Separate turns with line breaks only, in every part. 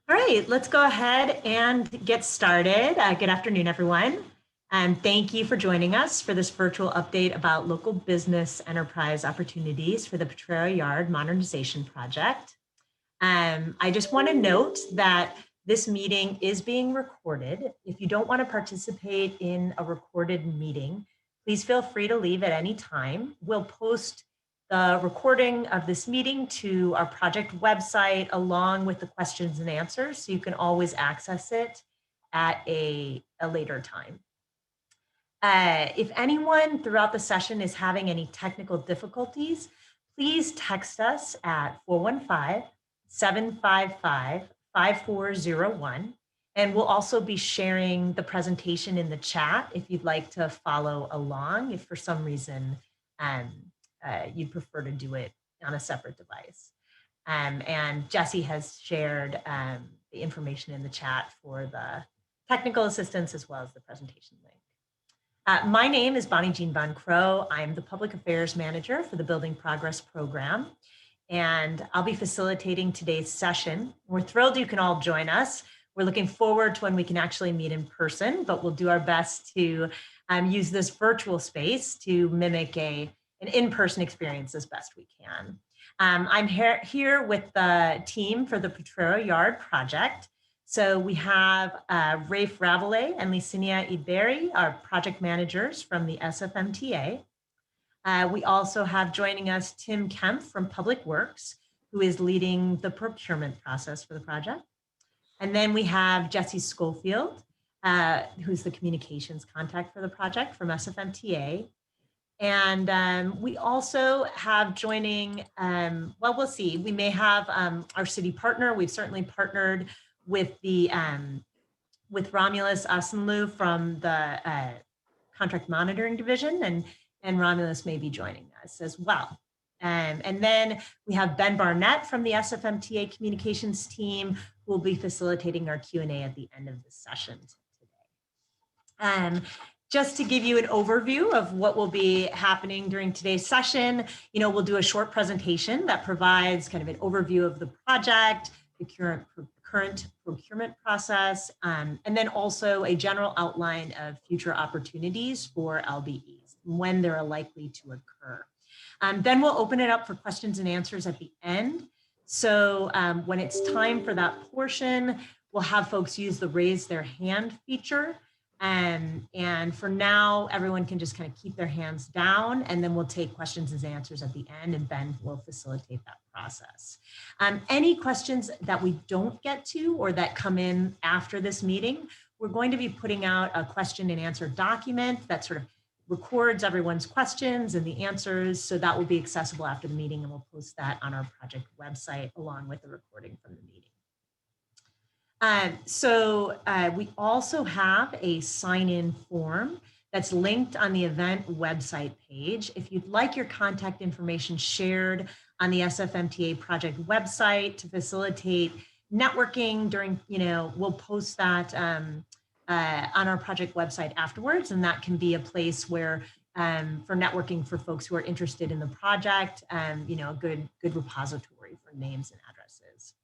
All right, let's go ahead and get started. Good afternoon, everyone. And thank you for joining us for this virtual update about local business enterprise opportunities for the Portrero Yard Modernization Project. I just want to note that this meeting is being recorded. If you don't want to participate in a recorded meeting, please feel free to leave at any time. We'll post the recording of this meeting to our project website along with the questions and answers, so you can always access it at a later time. If anyone throughout the session is having any technical difficulties, please text us at 415-755-5401. And we'll also be sharing the presentation in the chat if you'd like to follow along, if for some reason you'd prefer to do it on a separate device. And Jesse has shared the information in the chat for the technical assistance as well as the presentation link. My name is Bonnie Jean Von Crow. I'm the Public Affairs Manager for the Building Progress Program, and I'll be facilitating today's session. We're thrilled you can all join us. We're looking forward to when we can actually meet in person, but we'll do our best to use this virtual space to mimic an in-person experience as best we can. I'm here with the team for the Portrero Yard project. So we have Rafe Ravelet and Licinia Idberi, our project managers from the SFMTA. We also have joining us Tim Kemp from Public Works, who is leading the procurement process for the project. And then we have Jesse Schofield, who's the communications contact for the project from SFMTA. And we also have joining, well, we'll see. We may have our city partner. We've certainly partnered with the with Romulus Asenlu from the Contract Monitoring Division, and Romulus may be joining us as well. And then we have Ben Barnett from the SFMTA communications team, who will be facilitating our Q&A at the end of the session today. Just to give you an overview of what will be happening during today's session, we'll do a short presentation that provides kind of an overview of the project, the current procurement process, and then also a general outline of future opportunities for LBEs, when they're likely to occur. Then we'll open it up for questions and answers at the end. So when it's time for that portion, we'll have folks use the raise their hand feature. And for now, everyone can just kind of keep their hands down, and then we'll take questions and answers at the end, and Ben will facilitate that process. Any questions that we don't get to or that come in after this meeting, we're going to be putting out a question and answer document that sort of records everyone's questions and the answers. So that will be accessible after the meeting, and we'll post that on our project website along with the recording from the meeting. We also have a sign-in form that's linked on the event website page. If you'd like your contact information shared on the SFMTA project website to facilitate networking during, we'll post that on our project website afterwards, and that can be a place where for networking for folks who are interested in the project, a good repository for names and addresses.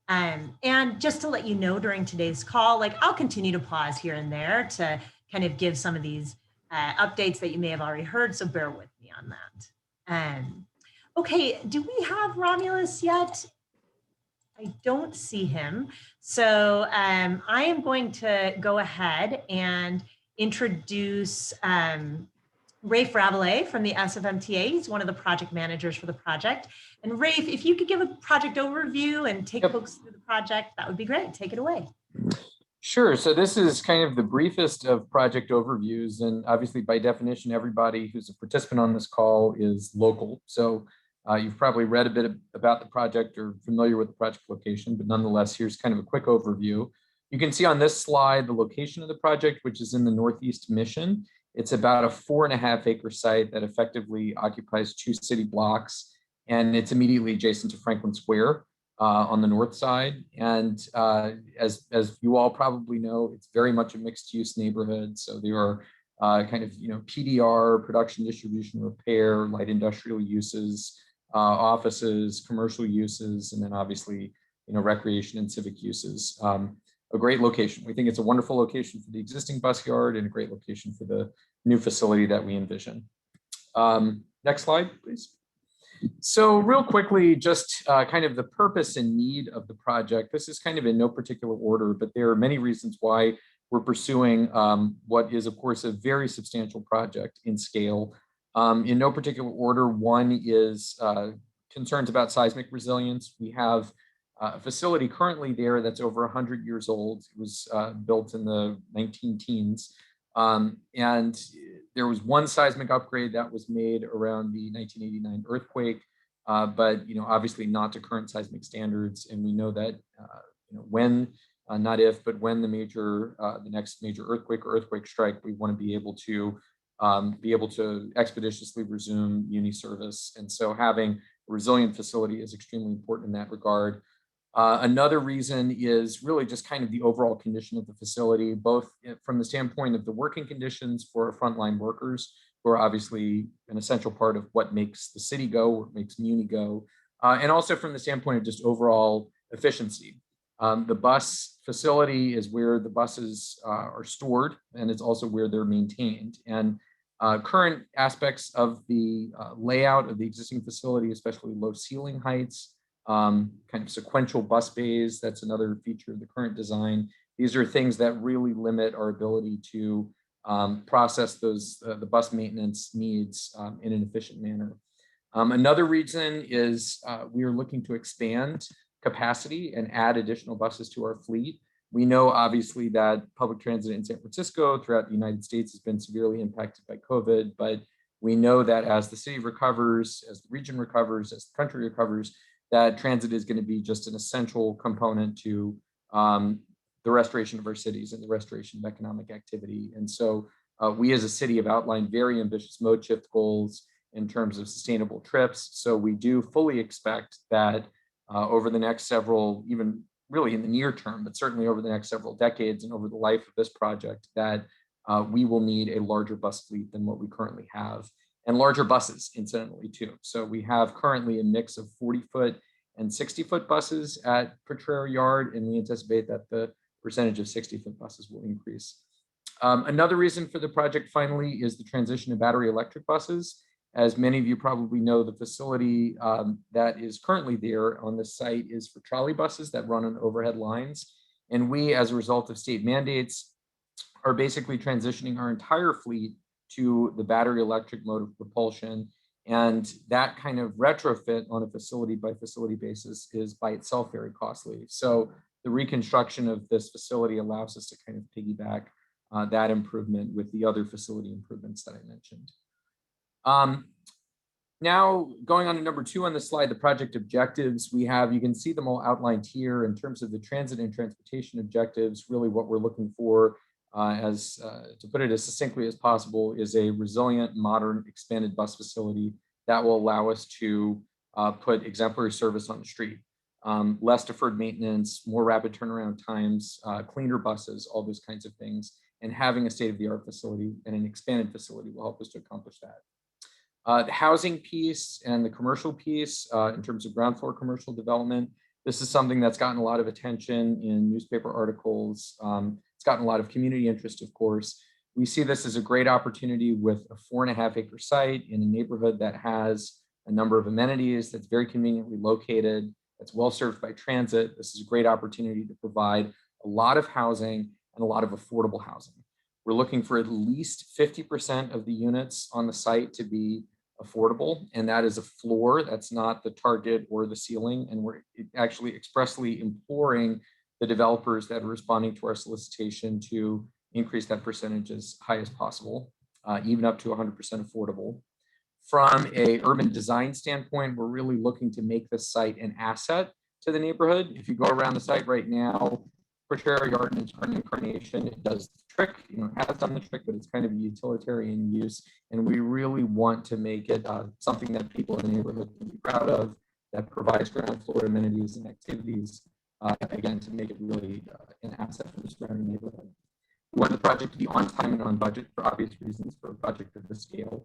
And just to let you know, during today's call, I'll continue to pause here and there to kind of give some of these updates that you may have already heard, so bear with me on that. Okay, do we have Romulus yet? I don't see him. So I am going to go ahead and introduce Rafe Ravelet from the SFMTA. He's one of the project managers for the project. And Rafe, if you could give a project overview and take folks through the project, that would be great. Take it away.
Sure. So this is kind of the briefest of project overviews. And obviously, by definition, everybody who's a participant on this call is local. So you've probably read a bit about the project or familiar with the project location, but nonetheless, here's kind of a quick overview. You can see on this slide the location of the project, which is in the Northeast Mission. It's about a 4.5 acre site that effectively occupies 2 city blocks, and it's immediately adjacent to Franklin Square on the north side. And as you all probably know, it's very much a mixed use neighborhood. So there are kind of, PDR, production, distribution, repair, light industrial uses, offices, commercial uses, and then obviously recreation and civic uses. A great location. We think it's a wonderful location for the existing bus yard and a great location for the new facility that we envision. Next slide, please. So real quickly, just kind of the purpose and need of the project. This is kind of in no particular order, but there are many reasons why we're pursuing what is, of course, a very substantial project in scale. In no particular order, one is concerns about seismic resilience. We have a facility currently there that's over 100 years old. It was built in the 19-teens. And there was one seismic upgrade that was made around the 1989 earthquake, but obviously not to current seismic standards. And we know that when, not if, but when the next major earthquake or earthquake strike, we want to be able to expeditiously resume uni service. And so having a resilient facility is extremely important in that regard. Another reason is really just kind of the overall condition of the facility, both from the standpoint of the working conditions for frontline workers, who are obviously an essential part of what makes the city go, what makes Muni go, and also from the standpoint of just overall efficiency. The bus facility is where the buses are stored, and it's also where they're maintained. And current aspects of the layout of the existing facility, especially low ceiling heights, kind of sequential bus bays, that's another feature of the current design. These are things that really limit our ability to process the bus maintenance needs in an efficient manner. Another reason is we are looking to expand capacity and add additional buses to our fleet. We know obviously that public transit in San Francisco throughout the United States has been severely impacted by COVID, but we know that as the city recovers, as the region recovers, as the country recovers, that transit is going to be just an essential component to the restoration of our cities and the restoration of economic activity. And so we as a city have outlined very ambitious mode shift goals in terms of sustainable trips. So we do fully expect that over the next several, even really in the near term, but certainly over the next several decades and over the life of this project, that we will need a larger bus fleet than what we currently have. And larger buses, incidentally, too. So we have currently a mix of 40-foot and 60-foot buses at Portrero Yard, and we anticipate that the percentage of 60-foot buses will increase. Another reason for the project, finally, is the transition to battery electric buses. As many of you probably know, the facility that is currently there on the site is for trolley buses that run on overhead lines. And we, as a result of state mandates, are basically transitioning our entire fleet to the battery electric mode of propulsion. And that kind of retrofit on a facility by facility basis is by itself very costly. So the reconstruction of this facility allows us to kind of piggyback that improvement with the other facility improvements that I mentioned. Now going on to number 2 on the slide, the project objectives you can see them all outlined here in terms of the transit and transportation objectives. Really what we're looking for, to put it as succinctly as possible, is a resilient, modern, expanded bus facility that will allow us to put exemplary service on the street. Less deferred maintenance, more rapid turnaround times, cleaner buses, all those kinds of things. And having a state-of-the-art facility and an expanded facility will help us to accomplish that. The housing piece and the commercial piece, in terms of ground floor commercial development, this is something that's gotten a lot of attention in newspaper articles. It's gotten a lot of community interest, of course. We see this as a great opportunity with a 4.5-acre site in a neighborhood that has a number of amenities, that's very conveniently located, that's well served by transit. This is a great opportunity to provide a lot of housing and a lot of affordable housing. We're looking for at least 50% of the units on the site to be affordable, and that is a floor. That's not the target or the ceiling. And we're actually expressly imploring the developers that are responding to our solicitation to increase that percentage as high as possible, even up to 100% affordable. From a urban design standpoint, we're really looking to make this site an asset to the neighborhood. If you go around the site right now, Portrero Yard in its current incarnation, it does the trick, has done the trick, but it's kind of a utilitarian use. And we really want to make it something that people in the neighborhood can be proud of, that provides ground floor amenities and activities, again, to make it really an asset for the surrounding neighborhood. We want the project to be on time and on budget for obvious reasons for a project of this scale.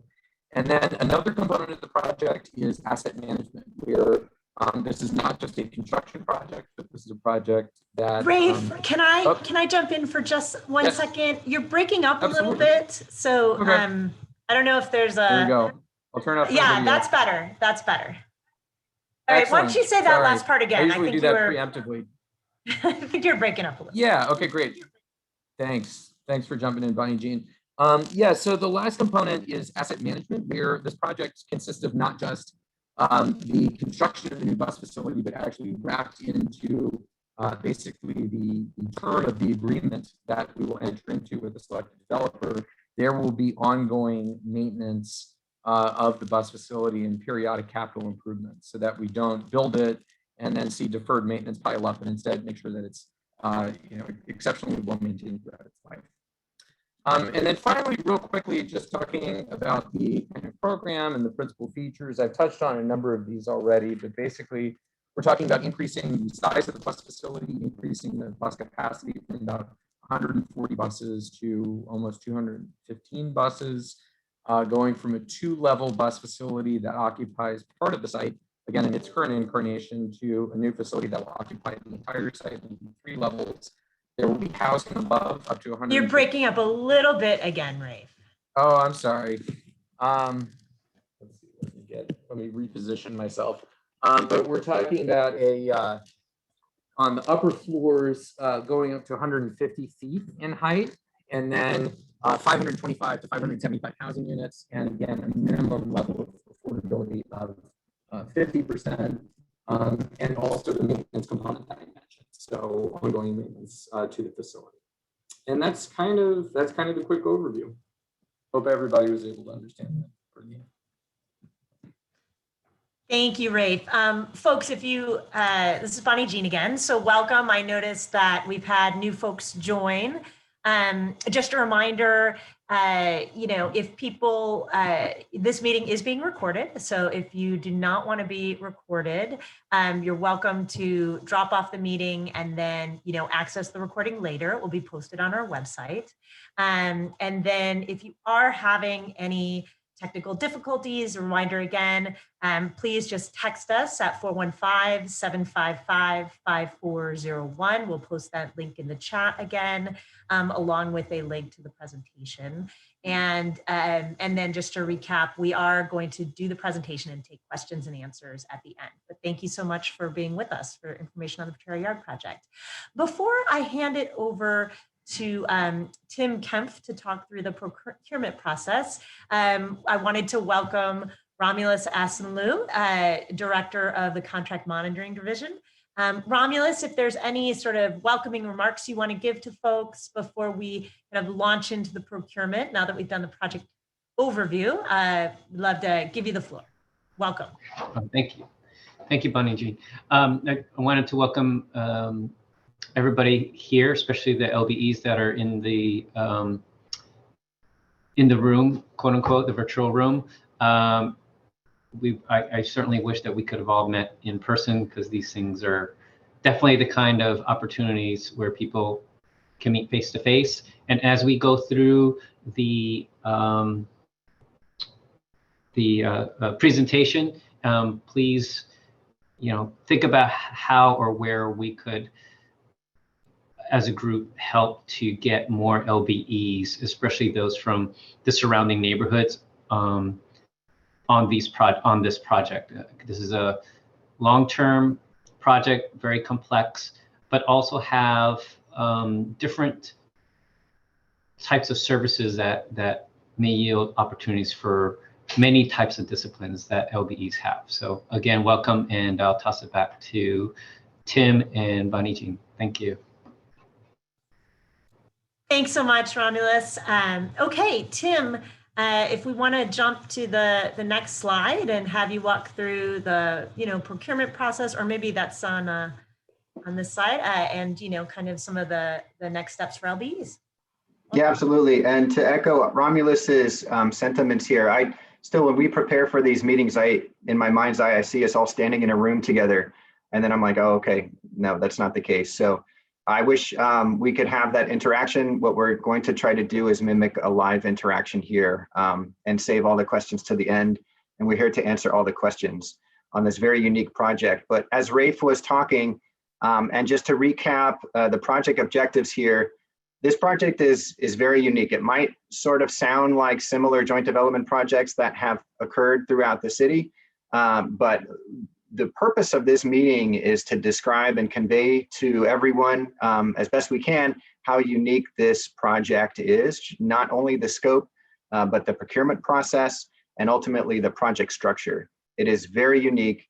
And then another component of the project is asset management, where this is not just a construction project, but is a project that.
Rafe,
Oh,
can I jump in for just one
yes,
second? You're breaking up a little
absolutely.
bit, so
Okay,
I don't know if there's
there we
a.
go. I'll turn off my
Yeah,
video.
that's better. That's better. All right, why don't
Excellent.
you say that
Sorry.
last part
I
again? I
usually do
think you
that
were.
preemptively.
I think you're breaking up a little.
Yeah, okay, great. Thanks. Thanks for jumping in, Bonnie Jean. Yeah, so the last component is asset management, where this project consists of not just the construction of the new bus facility, but actually wrapped into basically the term of the agreement that we will enter into with the selected developer. There will be ongoing maintenance of the bus facility and periodic capital improvements so that we don't build it and then see deferred maintenance pile up, and instead make sure that it's exceptionally well maintained throughout its life. And then finally, real quickly, just talking about the kind of program and the principal features. I've touched on a number of these already, but basically, we're talking about increasing the size of the bus facility, increasing the bus capacity from about 140 buses to almost 215 buses, going from a 2-level bus facility that occupies part of the site, again, in its current incarnation, to a new facility that will occupy the entire site in 3 levels. There will be housing above up to 100.
You're breaking up a little bit again, Rafe.
Oh, I'm sorry. Let's see, let me reposition myself. But we're talking about on the upper floors going up to 150 feet in height, and then 525 to 575 housing units, and again, a minimum level of affordability of 50%, and also the maintenance component that I mentioned. So ongoing maintenance to the facility. And that's kind of the quick overview. Hope everybody was able to understand that.
Thank you, Rafe. Folks, if you, this is Bonnie Jean again, so welcome. I noticed that we've had new folks join. Just a reminder, if people, this meeting is being recorded. So if you do not want to be recorded, you're welcome to drop off the meeting and then, access the recording later. It will be posted on our website. And then if you are having any technical difficulties, a reminder again, please just text us at 415-755-5401. We'll post that link in the chat again, along with a link to the presentation. And then just to recap, we are going to do the presentation and take questions and answers at the end. But thank you so much for being with us for information on the Portrero Yard project. Before I hand it over to Tim Kempf to talk through the procurement process, I wanted to welcome Romulus Asenlu, Director of the Contract Monitoring Division. Romulus, if there's any sort of welcoming remarks you want to give to folks before we kind of launch into the procurement, now that we've done the project overview, I'd love to give you the floor. Welcome.
Thank you. Thank you, Bonnie Jean. I wanted to welcome everybody here, especially the LBEs that are in the room, quote unquote, the virtual room. I certainly wish that we could have all met in person, because these things are definitely the kind of opportunities where people can meet face to face. And as we go through the presentation, please, think about how or where we could, as a group, help to get more LBEs, especially those from the surrounding neighborhoods, on this project. This is a long-term project, very complex, but also have different types of services that may yield opportunities for many types of disciplines that LBEs have. So again, welcome, and I'll toss it back to Tim and Bonnie Jean. Thank you.
Thanks so much, Romulus. Okay, Tim, if we want to jump to the next slide and have you walk through the procurement process, or maybe that's on this side, and kind of some of the next steps for LBEs.
Yeah, absolutely. And to echo Romulus's sentiments here, when we prepare for these meetings, in my mind's eye, I see us all standing in a room together, and then I'm like, oh, okay, no, that's not the case. So I wish we could have that interaction. What we're going to try to do is mimic a live interaction here, and save all the questions to the end. And we're here to answer all the questions on this very unique project. But as Rafe was talking, And just to recap the project objectives here, this project is very unique. It might sort of sound like similar joint development projects that have occurred throughout the city, but the purpose of this meeting is to describe and convey to everyone as best we can how unique this project is, not only the scope, but the procurement process and ultimately the project structure. It is very unique.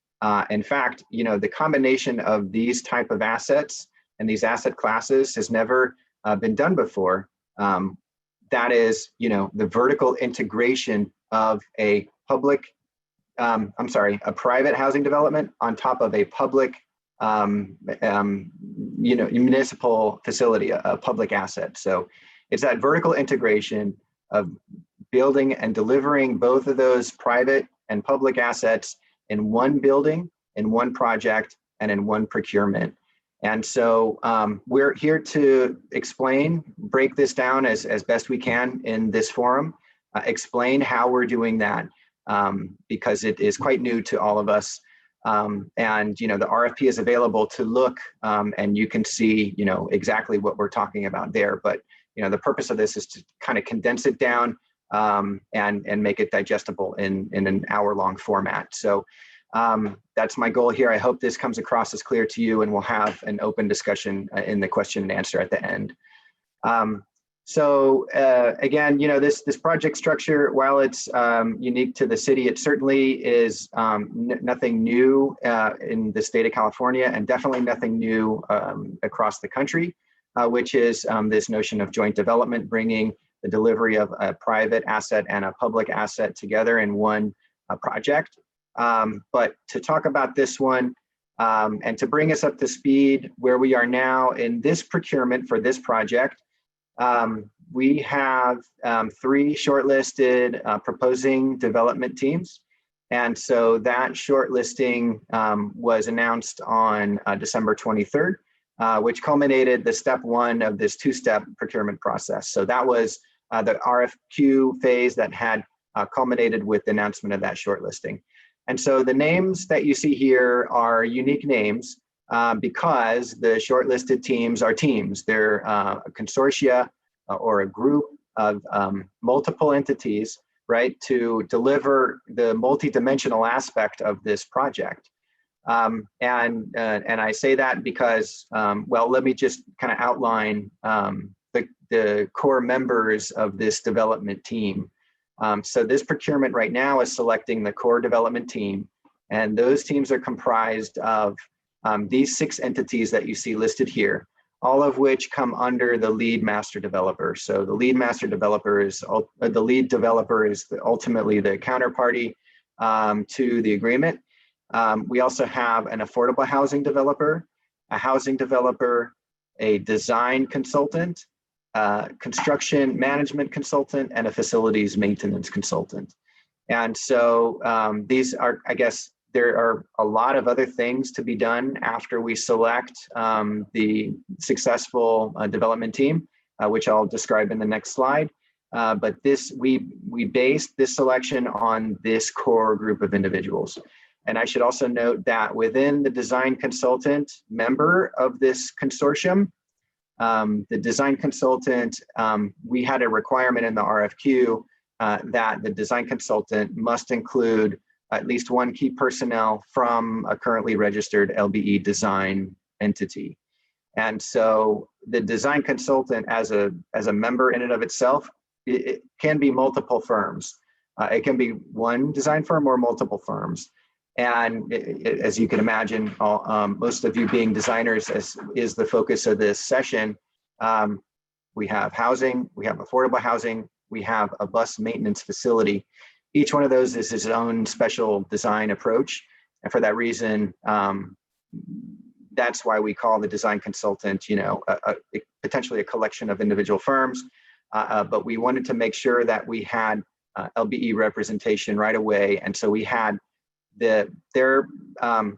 In fact, the combination of these type of assets and these asset classes has never been done before. That is, the vertical integration of a private housing development on top of a public, municipal facility, a public asset. So it's that vertical integration of building and delivering both of those private and public assets in one building, in one project, and in one procurement. And so we're here to break this down as best we can in this forum, explain how we're doing that, because it is quite new to all of us. And the RFP is available to look, and you can see exactly what we're talking about there. But the purpose of this is to kind of condense it down and make it digestible in an hour-long format. So that's my goal here. I hope this comes across as clear to you, and we'll have an open discussion in the question and answer at the end. Again, this project structure, while it's unique to the city, it certainly is nothing new in the state of California, and definitely nothing new across the country, which is this notion of joint development, bringing the delivery of a private asset and a public asset together in one project. But to talk about this one and to bring us up to speed where we are now in this procurement for this project, we have 3 shortlisted proposing development teams. And so that shortlisting was announced on December 23rd, which culminated the step 1 of this 2-step procurement process. So that was the RFQ phase that had culminated with the announcement of that shortlisting. And so the names that you see here are unique names because the shortlisted teams are teams. They're a consortia or a group of multiple entities, right, to deliver the multidimensional aspect of this project. And I say that because, well, let me just kind of outline the core members of this development team. So this procurement right now is selecting the core development team, and those teams are comprised of these 6 entities that you see listed here, all of which come under the lead master developer. So the lead master developer is ultimately the counterparty to the agreement. We also have an affordable housing developer, a housing developer, a design consultant, construction management consultant, and a facilities maintenance consultant. And so these are, I guess, there are a lot of other things to be done after we select the successful development team, which I'll describe in the next slide. But we based this selection on this core group of individuals. And I should also note that within the design consultant member of this consortium, the design consultant, we had a requirement in the RFQ that the design consultant must include at least 1 key personnel from a currently registered LBE design entity. And so the design consultant as a member in and of itself, it can be multiple firms. It can be 1 design firm or multiple firms. And as you can imagine, most of you being designers, as is the focus of this session, we have housing, we have affordable housing, we have a bus maintenance facility. Each one of those is its own special design approach. And for that reason, that's why we call the design consultant, potentially a collection of individual firms. But we wanted to make sure that we had LBE representation right away. And so we had their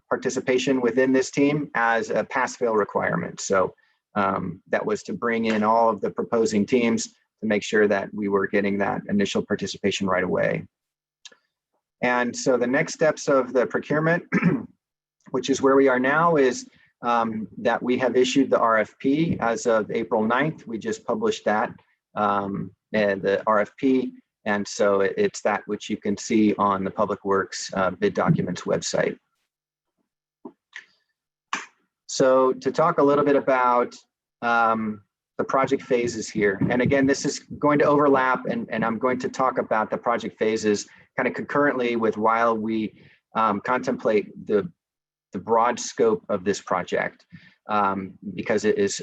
participation within this team as a pass-fail requirement. So that was to bring in all of the proposing teams to make sure that we were getting that initial participation right away. And so the next steps of the procurement, which is where we are now, is that we have issued the RFP as of April 9th. We just published that, and the RFP. And so it's that which you can see on the Public Works bid documents website. So to talk a little bit about the project phases here. And again, this is going to overlap, and I'm going to talk about the project phases kind of concurrently with while we contemplate the broad scope of this project, because it is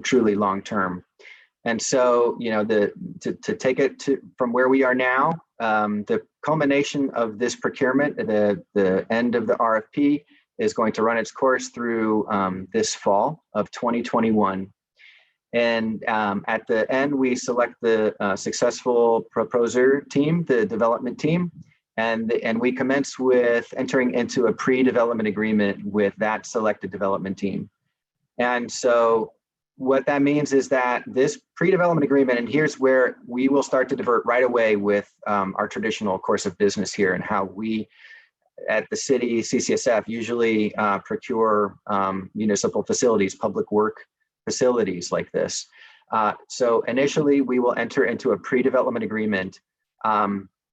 truly long-term. And so, you know, to take it from where we are now, the culmination of this procurement, the end of the RFP, is going to run its course through this fall of 2021. And at the end, we select the successful proposer team, the development team, and we commence with entering into a pre-development agreement with that selected development team. And so what that means is that this pre-development agreement, and here's where we will start to divert right away with our traditional course of business here, and how we at the city CCSF usually procure municipal facilities, public work facilities like this. So initially we will enter into a pre-development agreement,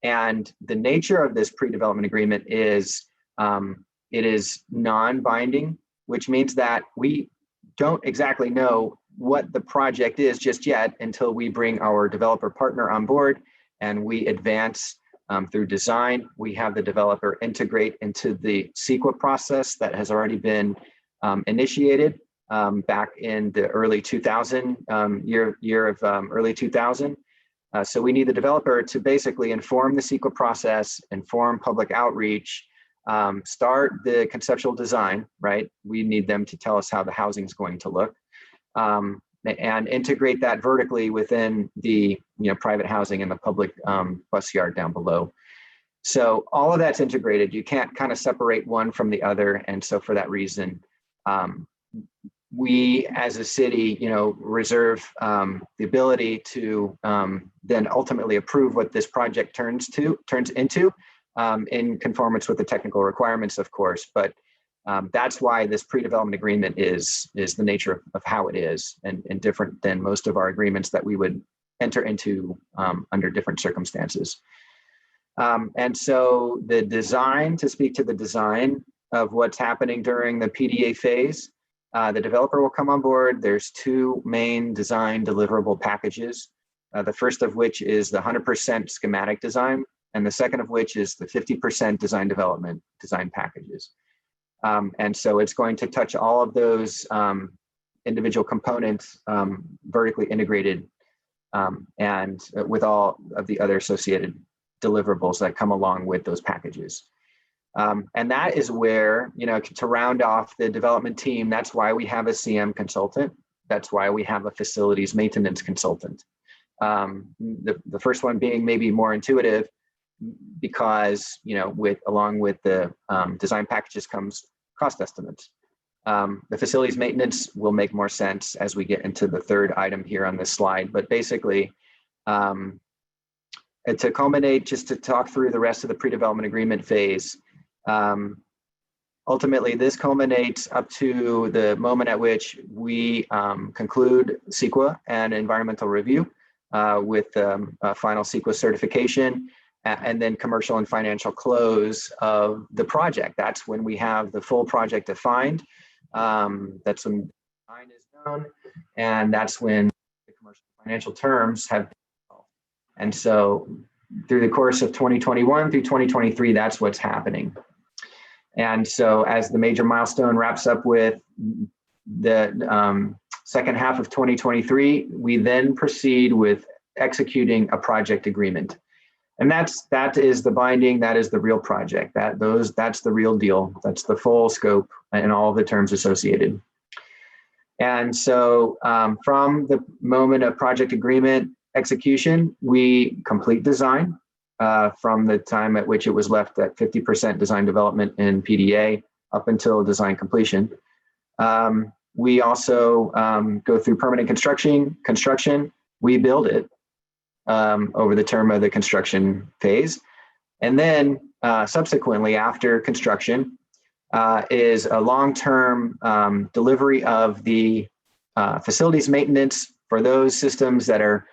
and the nature of this pre-development agreement is it is non-binding, which means that we don't exactly know what the project is just yet until we bring our developer partner on board and we advance through design. We have the developer integrate into the CEQA process that has already been initiated back in the early 2000 year of early 2000. So we need the developer to basically inform the CEQA process, inform public outreach, start the conceptual design, right? We need them to tell us how the housing is going to look, and integrate that vertically within the private housing and the public bus yard down below. So all of that's integrated. You can't kind of separate one from the other. And so for that reason, we as a city, reserve the ability to then ultimately approve what this project turns into in conformance with the technical requirements, of course. But that's why this pre-development agreement is the nature of how it is, and different than most of our agreements that we would enter into under different circumstances. And so the design, to speak to the design of what's happening during the PDA phase, the developer will come on board. There's two main design deliverable packages. The first of which is the 100% schematic design, and the second of which is the 50% design development design packages. And so it's going to touch all of those individual components vertically integrated, and with all of the other associated deliverables that come along with those packages. And that is where, to round off the development team, that's why we have a CM consultant. That's why we have a facilities maintenance consultant. The first one being maybe more intuitive, because along with the design packages comes cost estimates. The facilities maintenance will make more sense as we get into the third item here on this slide. But basically, to culminate, just to talk through the rest of the pre-development agreement phase, ultimately this culminates up to the moment at which we conclude CEQA and environmental review with final CEQA certification, and then commercial and financial close of the project. That's when we have the full project defined. That's when design is known, and that's when the commercial and financial terms have been developed. And so through the course of 2021 through 2023, that's what's happening. And so as the major milestone wraps up with the second half of 2023, we then proceed with executing a project agreement. And that is the binding, that is the real project, that's the real deal, that's the full scope and all the terms associated. And so from the moment of project agreement execution, we complete design from the time at which it was left at 50% design development in PDA up until design completion. We also go through permanent construction, we build it over the term of the construction phase. And then subsequently after construction, is a long-term delivery of the facilities maintenance for those systems that are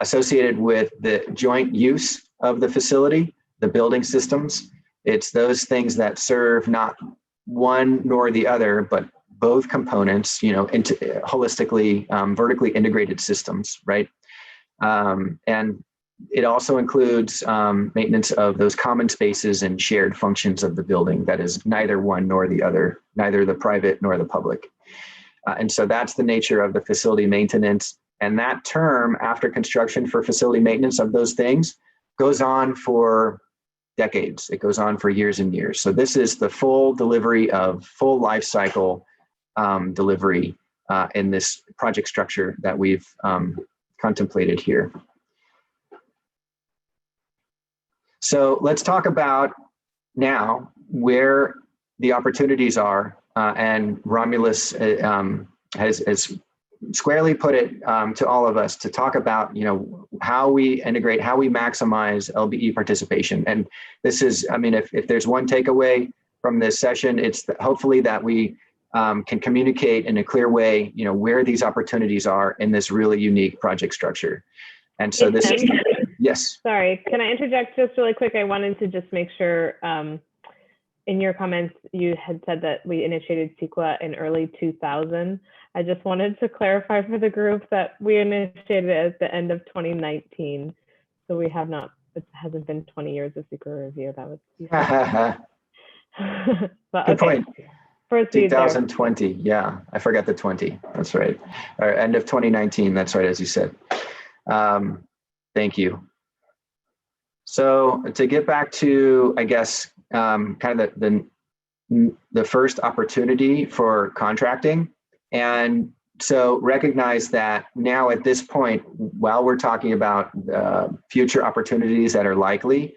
associated with the joint use of the facility, the building systems. It's those things that serve not one nor the other, but both components, into holistically, vertically integrated systems, right? And it also includes maintenance of those common spaces and shared functions of the building that is neither one nor the other, neither the private nor the public. And so that's the nature of the facility maintenance. And that term after construction for facility maintenance of those things goes on for decades. It goes on for years and years. So this is the full delivery of full life cycle delivery in this project structure that we've contemplated here. So let's talk about now where the opportunities are, and Romulus has squarely put it to all of us to talk about, how we integrate, how we maximize LBE participation. And this is, if there's one takeaway from this session, it's hopefully that we can communicate in a clear way, where these opportunities are in this really unique project structure. And so this is, yes.
Sorry, can I interject just really quick? I wanted to just make sure, in your comments, you had said that we initiated CEQA in early 2000. I just wanted to clarify for the group that we initiated it at the end of 2019. So we have not, it hasn't been 20 years of CEQA review. That was but,
good point. 2020, yeah, I forgot the 20, that's right. Or end of 2019, that's right, as you said. Thank you. So to get back to, I guess, kind of the first opportunity for contracting. And so recognize that now at this point, while we're talking about future opportunities that are likely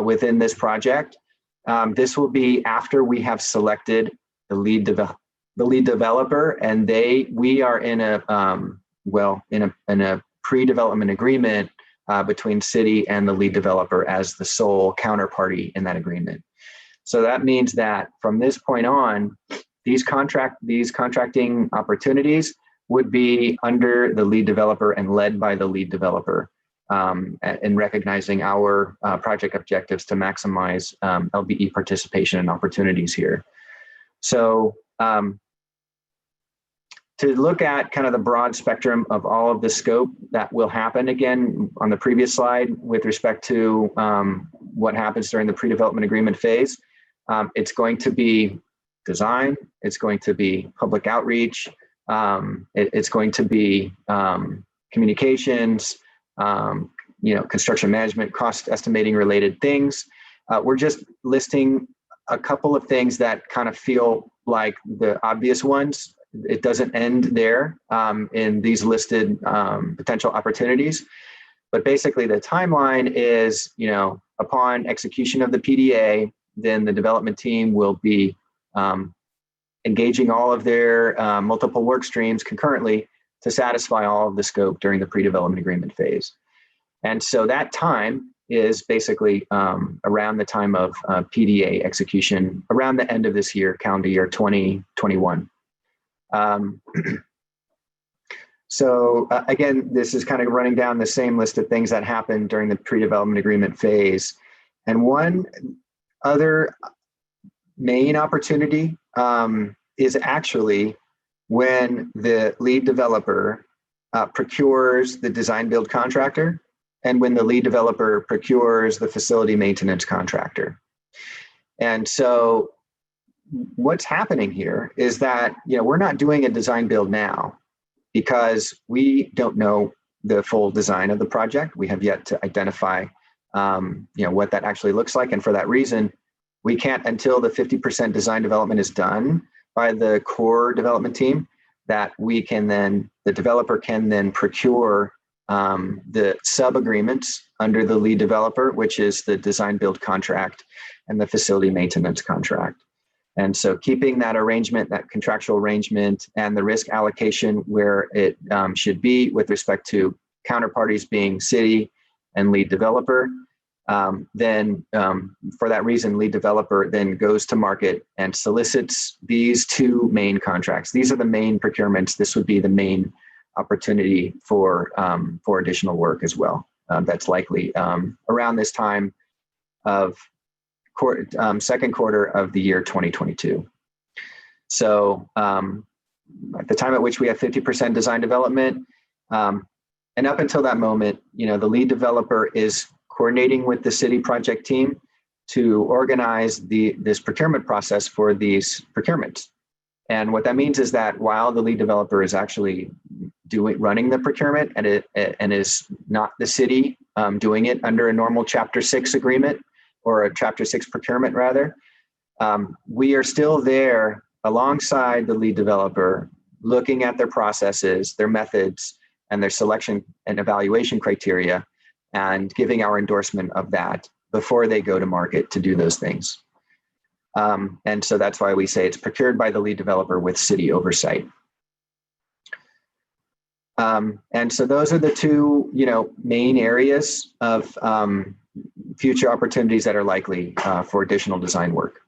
within this project, this will be after we have selected the lead developer, and we are in a pre-development agreement between city and the lead developer as the sole counterparty in that agreement. So that means that from this point on, these contracting opportunities would be under the lead developer and led by the lead developer, and recognizing our project objectives to maximize LBE participation and opportunities here. So to look at kind of the broad spectrum of all of the scope that will happen, again, on the previous slide with respect to what happens during the pre-development agreement phase, it's going to be design, it's going to be public outreach, it's going to be communications, construction management, cost estimating related things. We're just listing a couple of things that kind of feel like the obvious ones. It doesn't end there in these listed potential opportunities. But basically the timeline is, upon execution of the PDA, then the development team will be engaging all of their multiple work streams concurrently to satisfy all of the scope during the pre-development agreement phase. And so that time is basically around the time of PDA execution, around the end of this year, calendar year 2021. So again, this is kind of running down the same list of things that happened during the pre-development agreement phase. And one other main opportunity is actually when the lead developer procures the design build contractor, and when the lead developer procures the facility maintenance contractor. And so what's happening here is that, we're not doing a design build now because we don't know the full design of the project. We have yet to identify, what that actually looks like. And for that reason, we can't, until the 50% design development is done by the core development team, that we can then, the developer can then procure the sub-agreements under the lead developer, which is the design build contract and the facility maintenance contract. And so keeping that arrangement, that contractual arrangement, and the risk allocation where it should be with respect to counterparties being city and lead developer, then for that reason, lead developer then goes to market and solicits these two main contracts. These are the main procurements. This would be the main opportunity for additional work as well. That's likely around this time of second quarter of the year 2022. So at the time at which we have 50% design development, and up until that moment, the lead developer is coordinating with the city project team to organize this procurement process for these procurements. And what that means is that while the lead developer is actually running the procurement and is not the city doing it under a normal Chapter 6 agreement or a Chapter 6 procurement rather, we are still there alongside the lead developer, looking at their processes, their methods, and their selection and evaluation criteria, and giving our endorsement of that before they go to market to do those things. And so that's why we say it's procured by the lead developer with city oversight. And so those are the two, main areas of future opportunities that are likely for additional design work.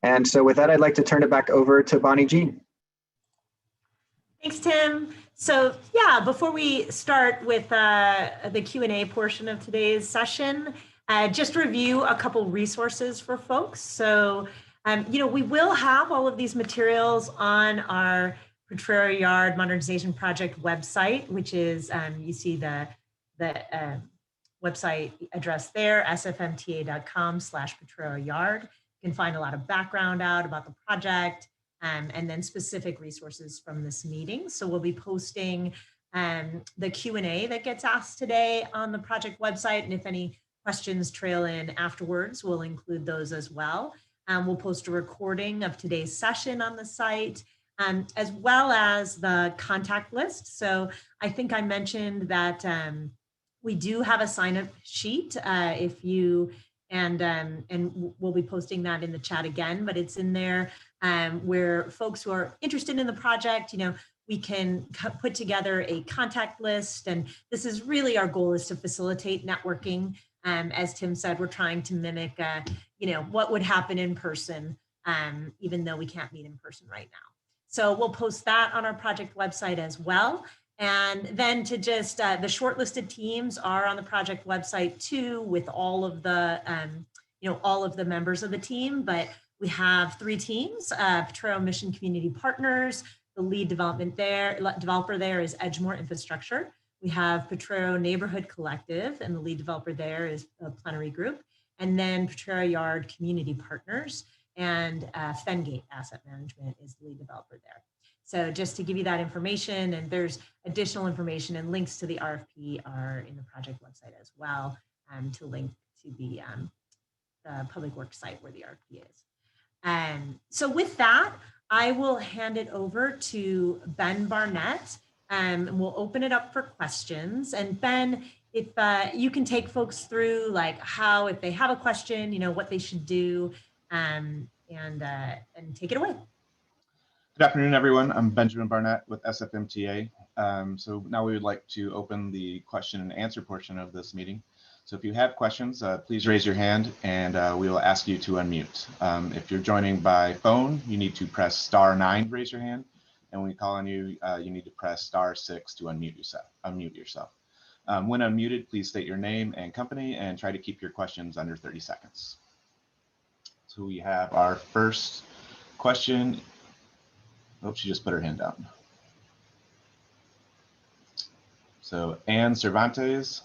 And so with that, I'd like to turn it back over to Bonnie Jean.
Thanks, Tim. So yeah, before we start with the Q&A portion of today's session, just review a couple resources for folks. So, we will have all of these materials on our Portrero Yard Modernization Project website, which is, you see the website address there, sfmta.com/Portrero Yard. You can find a lot of background out about the project, and then specific resources from this meeting. So we'll be posting the Q&A that gets asked today on the project website. And if any questions trail in afterwards, we'll include those as well. We'll post a recording of today's session on the site, as well as the contact list. So I think I mentioned that we do have a sign-up sheet if you, and we'll be posting that in the chat again, but it's in there where folks who are interested in the project, we can put together a contact list. And this is really our goal, is to facilitate networking. As Tim said, we're trying to mimic, what would happen in person, even though we can't meet in person right now. So we'll post that on our project website as well. And then to just, the shortlisted teams are on the project website too, with all of the, all of the members of the team. But we have 3 teams, Portrero Mission Community Partners. The lead developer there is Edgemore Infrastructure. We have Portrero Neighborhood Collective, and the lead developer there is a Plenary Group. And then Portrero Yard Community Partners, and Fengate Asset Management is the lead developer there. So just to give you that information, and there's additional information and links to the RFP are in the project website as well, to link to the public works site where the RFP is. So with that, I will hand it over to Ben Barnett, and we'll open it up for questions. And Ben, if you can take folks through like how, if they have a question, what they should do, and take it away.
Good afternoon, everyone. I'm Benjamin Barnett with SFMTA. So now we would like to open the question and answer portion of this meeting. So if you have questions, please raise your hand and we will ask you to unmute. If you're joining by phone, you need to press *9 to raise your hand. And when we call on you, you need to press *6 to unmute yourself. When unmuted, please state your name and company and try to keep your questions under 30 seconds. So we have our first question. Oh, she just put her hand down. So Anne Cervantes,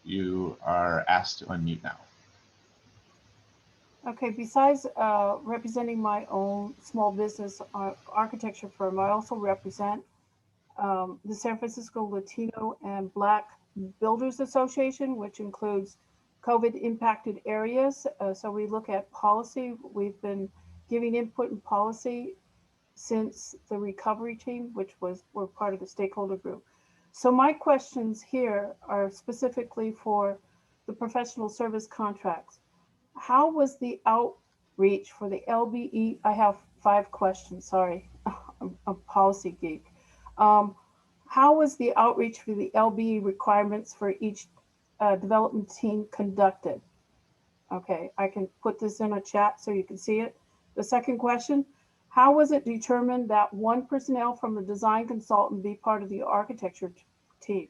you are asked to unmute now.
Okay, besides representing my own small business architecture firm, I also represent the San Francisco Latino and Black Builders Association, which includes COVID impacted areas. So we look at policy. We've been giving input in policy since the recovery team, which we're part of the stakeholder group. So my questions here are specifically for the professional service contracts. How was the outreach for the LBE? I have 5 questions, sorry, I'm a policy geek. How was the outreach for the LBE requirements for each development team conducted? Okay, I can put this in a chat so you can see it. The second question, how was it determined that one personnel from the design consultant be part of the architecture team?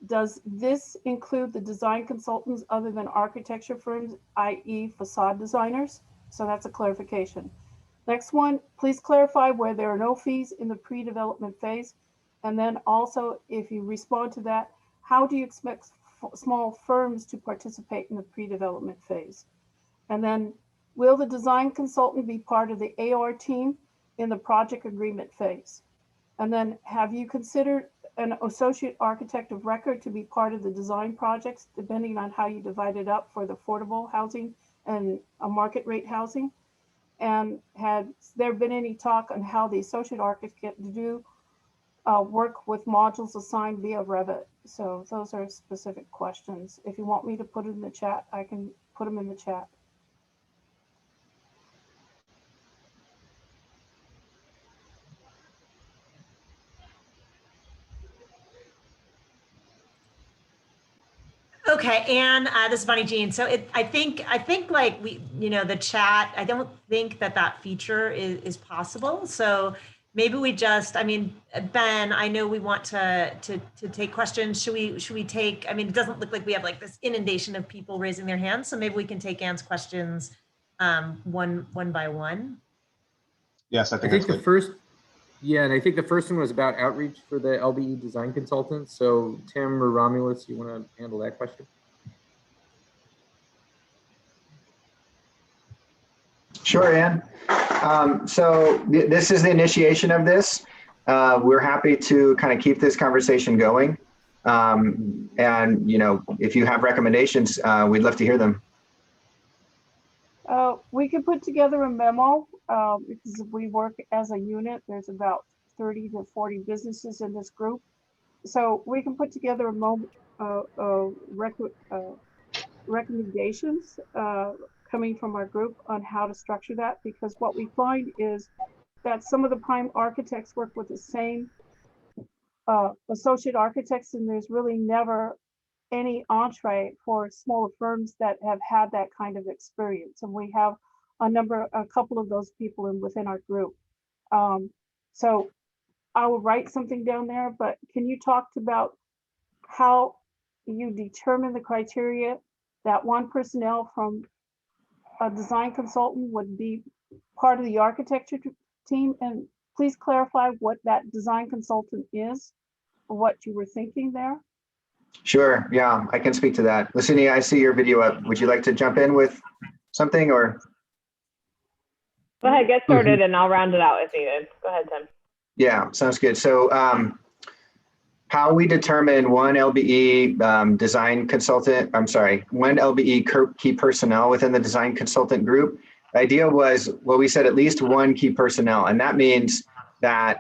Does this include the design consultants other than architecture firms, i.e. facade designers? So that's a clarification. Next one, please clarify where there are no fees in the pre-development phase. And then also, if you respond to that, how do you expect small firms to participate in the pre-development phase? And then, will the design consultant be part of the AR team in the project agreement phase? And then, have you considered an associate architect of record to be part of the design projects, depending on how you divide it up for the affordable housing and a market rate housing? And has there been any talk on how the associate architect do work with modules assigned via Revit? So those are specific questions. If you want me to put it in the chat, I can put them in the chat.
Okay, Anne, this is Bonnie Jean. So I think like the chat, I don't think that feature is possible. So maybe we just, I mean, Ben, I know we want to take questions. Should we take, I mean, it doesn't look like we have like this inundation of people raising their hands. So maybe we can take Anne's questions one by one.
Yes, I
I
think
think
that's
the
good.
first, yeah, and I think the first one was about outreach for the LBE design consultants. So Tim or Romulus, you want to handle that question?
Sure, Ann. So this is the initiation of this. We're happy to kind of keep this conversation going. And, if you have recommendations, we'd love to hear them.
We could put together a memo because we work as a unit. There's about 30 to 40 businesses in this group. So we can put together recommendations coming from our group on how to structure that, because what we find is that some of the prime architects work with the same associate architects, and there's really never any entree for smaller firms that have had that kind of experience. And we have a couple of those people within our group. So I will write something down there, but can you talk about how you determine the criteria that one personnel from a design consultant would be part of the architecture team? And please clarify what that design consultant is, or what you were thinking there.
Sure. Yeah, I can speak to that. Lucinia, I see your video up. Would you like to jump in with something or?
Go ahead, get started, and I'll round it out if needed. Go ahead, Tim.
Yeah, sounds good. So how we determine one LBE design consultant, one LBE key personnel within the design consultant group. The idea was, well, we said at least one key personnel, and that means that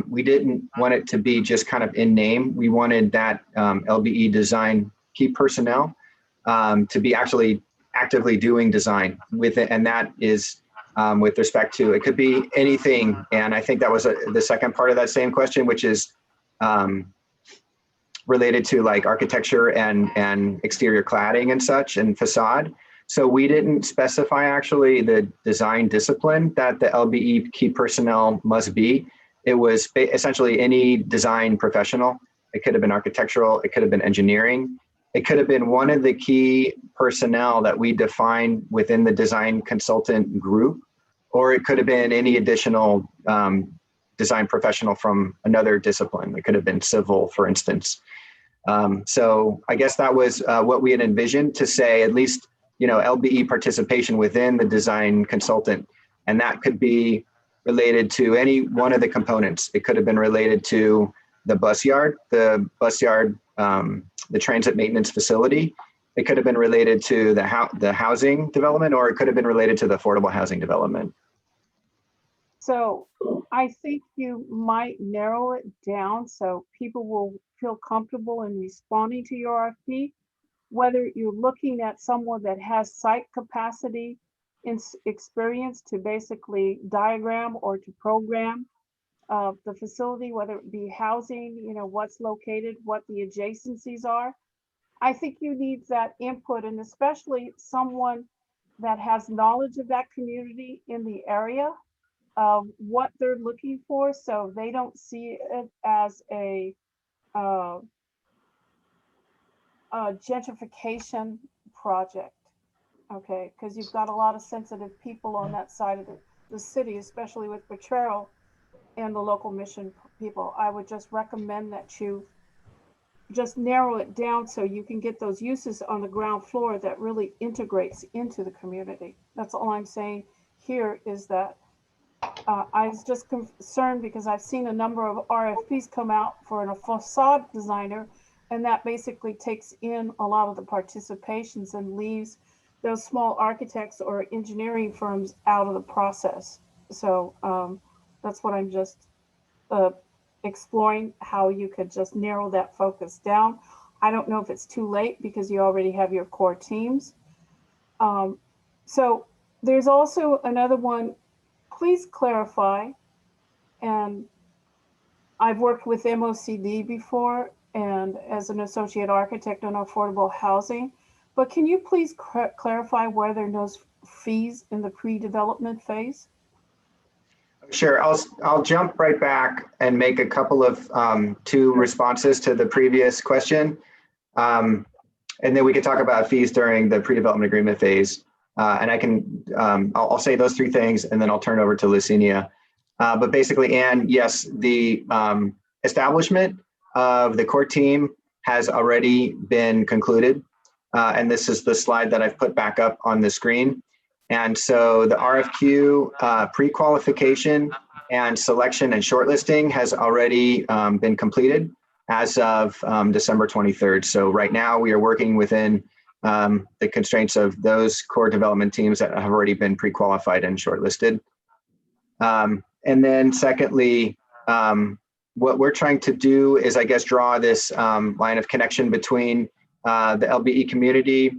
we didn't want it to be just kind of in name. We wanted that LBE design key personnel to be actually actively doing design with it, and that is with respect to, it could be anything. And I think that was the second part of that same question, which is related to like architecture and exterior cladding and such and facade. So we didn't specify actually the design discipline that the LBE key personnel must be. It was essentially any design professional. It could have been architectural, it could have been engineering. It could have been one of the key personnel that we define within the design consultant group, or it could have been any additional design professional from another discipline. It could have been civil, for instance. So I guess that was what we had envisioned to say, at least, LBE participation within the design consultant. And that could be related to any one of the components. It could have been related to the bus yard, the transit maintenance facility. It could have been related to the housing development, or it could have been related to the affordable housing development.
So I think you might narrow it down so people will feel comfortable in responding to your RFP, whether you're looking at someone that has site capacity and experience to basically diagram or to program of the facility, whether it be housing, you know, what's located, what the adjacencies are. I think you need that input, and especially someone that has knowledge of that community in the area of what they're looking for, so they don't see it as uh, a gentrification project. Okay, because you've got a lot of sensitive people on that side of the city, especially with Portrero and the local mission people. I would just recommend that you just narrow it down so you can get those uses on the ground floor that really integrates into the community. That's all I'm saying here is that I was just concerned because I've seen a number of RFPs come out for a facade designer, and that basically takes in a lot of the participations and leaves those small architects or engineering firms out of the process. So that's what I'm just exploring, how you could just narrow that focus down. I don't know if it's too late because you already have your core teams. So there's also another one, please clarify, and I've worked with MOCD before and as an associate architect on affordable housing, but can you please clarify where there are no fees in the pre-development phase?
Sure, I'll jump right back and make a couple of two responses to the previous question. And then we could talk about fees during the pre-development agreement phase. And I can, I'll say those three things and then I'll turn over to Lucinia. But basically, Anne, yes, the establishment of the core team has already been concluded. And this is the slide that I've put back up on the screen. And so the RFQ pre-qualification and selection and shortlisting has already been completed as of December 23rd. So right now we are working within the constraints of those core development teams that have already been pre-qualified and shortlisted. And then secondly, what we're trying to do is, I guess, draw this line of connection between the LBE community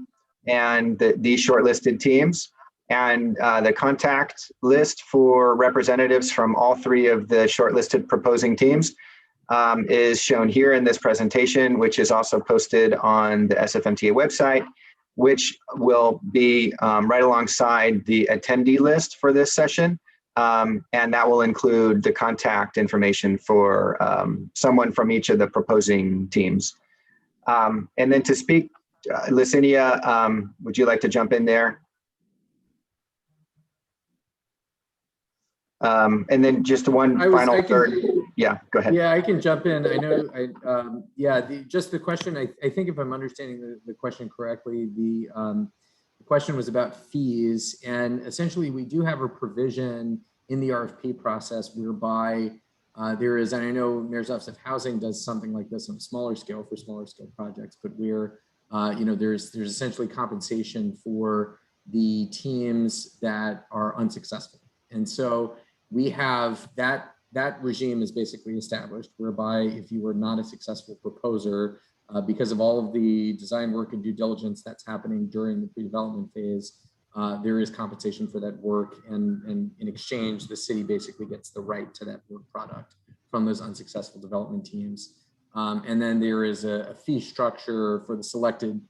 and these shortlisted teams. And the contact list for representatives from all three of the shortlisted proposing teams is shown here in this presentation, which is also posted on the SFMTA website, which will be right alongside the attendee list for this session. And that will include the contact information for someone from each of the proposing teams. And then to speak, Lucinia, would you like to jump in there? And then just one final third. Yeah, go ahead.
Yeah, I can jump in. I know, just the question, I think if I'm understanding the question correctly, the question was about fees. And essentially, we do have a provision in the RFP process whereby there is, and I know Mayor's Office of Housing does something like this on a smaller scale for smaller scale projects, but where, there's essentially compensation for the teams that are unsuccessful. And so we have that regime is basically established, whereby if you were not a successful proposer, because of all of the design work and due diligence that's happening during the pre-development phase, there is compensation for that work. And in exchange, the city basically gets the right to that work product from those unsuccessful development teams. And then there is a fee structure for the selected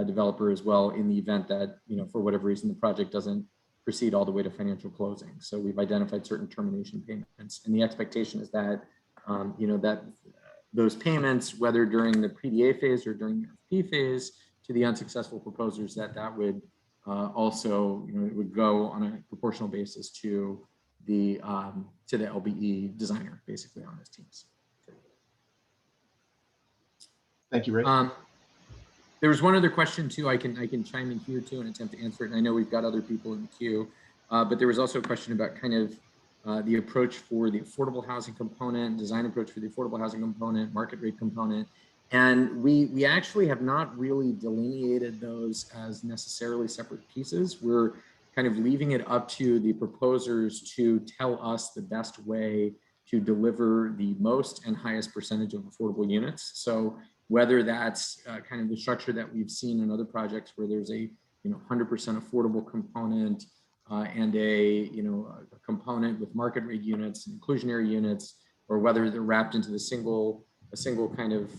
developer as well, in the event that, for whatever reason, the project doesn't proceed all the way to financial closing. So we've identified certain termination payments, and the expectation is that, that those payments, whether during the PDA phase or during the RFP phase, to the unsuccessful proposers, that would also, it would go on a proportional basis to the LBE designer, basically, on those teams.
Thank you, Rick.
There was one other question too. I can chime in here too and attempt to answer it. And I know we've got other people in the queue, but there was also a question about kind of the approach for the affordable housing component, design approach for the affordable housing component, market rate component. And we actually have not really delineated those as necessarily separate pieces. We're kind of leaving it up to the proposers to tell us the best way to deliver the most and highest percentage of affordable units. So whether that's kind of the structure that we've seen in other projects where there's a 100% affordable component and a component with market rate units and inclusionary units, or whether they're wrapped into a single kind of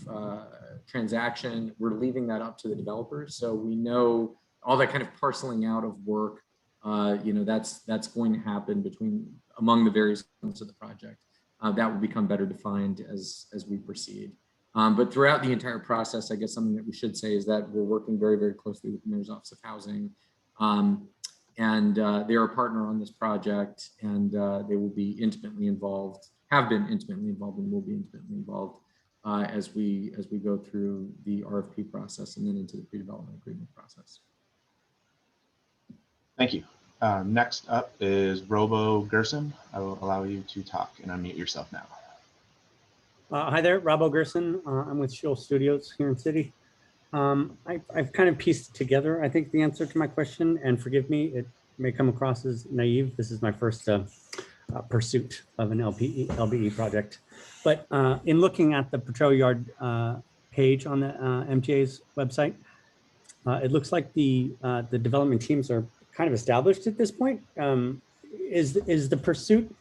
transaction, we're leaving that up to the developers. So we know all that kind of parceling out of work, that's going to happen among the various components of the project. That will become better defined as we proceed. But throughout the entire process, I guess something that we should say is that we're working very, very closely with the Mayor's Office of Housing. And they're a partner on this project, and they will be intimately involved, have been intimately involved, and will be intimately involved as we go through the RFP process and then into the pre-development agreement process.
Thank you. Next up is Robo Gerson. I will allow you to talk and unmute yourself now.
Hi there, Robo Gerson. I'm with Shoal Studios here in City. I've kind of pieced together, I think, the answer to my question, and forgive me, it may come across as naive. This is my first pursuit of an LBE project. But in looking at the Portrero Yard page on the MTA's website, it looks like the development teams are kind of established at this point. Is the pursuit,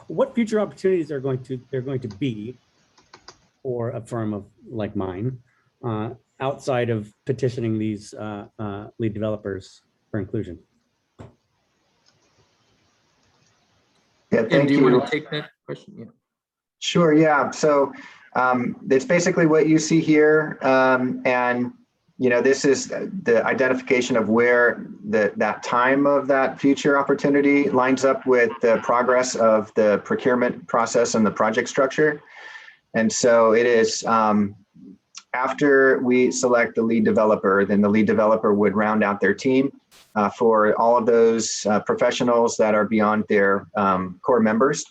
what future opportunities are going to be for a firm like mine outside of petitioning these lead developers for inclusion?
Yeah, thank
do you
you.
want to take that question? Yeah.
Sure, yeah. So it's basically what you see here. And, this is the identification of where that time of that future opportunity lines up with the progress of the procurement process and the project structure. And so it is after we select the lead developer, then the lead developer would round out their team for all of those professionals that are beyond their core members.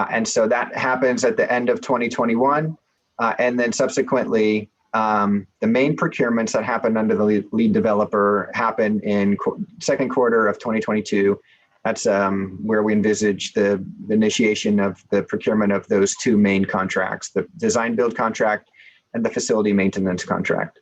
And so that happens at the end of 2021. And then subsequently, the main procurements that happened under the lead developer happen in second quarter of 2022. That's where we envisage the initiation of the procurement of those two main contracts, the design build contract and the facility maintenance contract.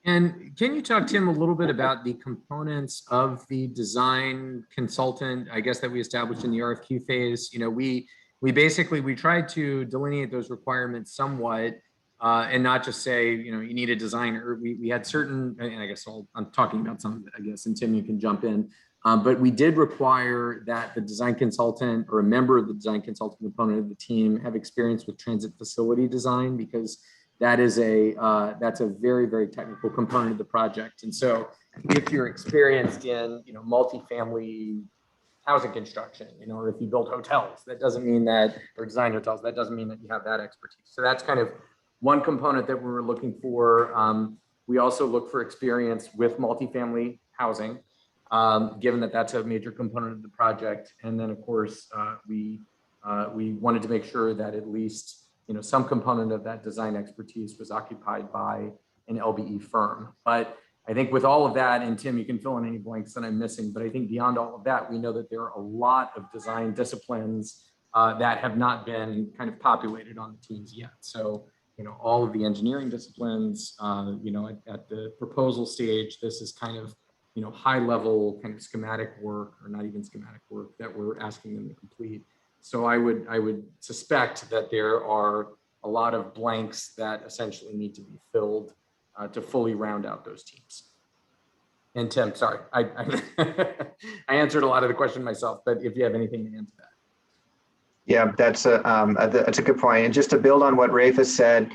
And can you talk, Tim, a little bit about the components of the design consultant, I guess, that we established in the RFQ phase? We tried to delineate those requirements somewhat and not just say, you need a designer. We had certain, and I guess I'm talking about some of it, I guess, and Tim, you can jump in. But we did require that the design consultant or a member of the design consultant component of the team have experience with transit facility design, because that's a very, very technical component of the project. And so if you're experienced in, multifamily housing construction, or if you build hotels, that doesn't mean that, or design hotels, that doesn't mean that you have that expertise. So that's kind of one component that we were looking for. We also look for experience with multifamily housing, given that that's a major component of the project. And then, of course, we wanted to make sure that at least some component of that design expertise was occupied by an LBE firm. But I think with all of that, and Tim, you can fill in any blanks that I'm missing, but I think beyond all of that, we know that there are a lot of design disciplines that have not been kind of populated on the teams yet. So, all of the engineering disciplines, at the proposal stage, this is kind of, high level kind of schematic work, or not even schematic work, that we're asking them to complete. So I would suspect that there are a lot of blanks that essentially need to be filled to fully round out those teams. And Tim, sorry, I answered a lot of the question myself, but if you have anything to add to that.
Yeah, that's a good point. And just to build on what Rafe has said,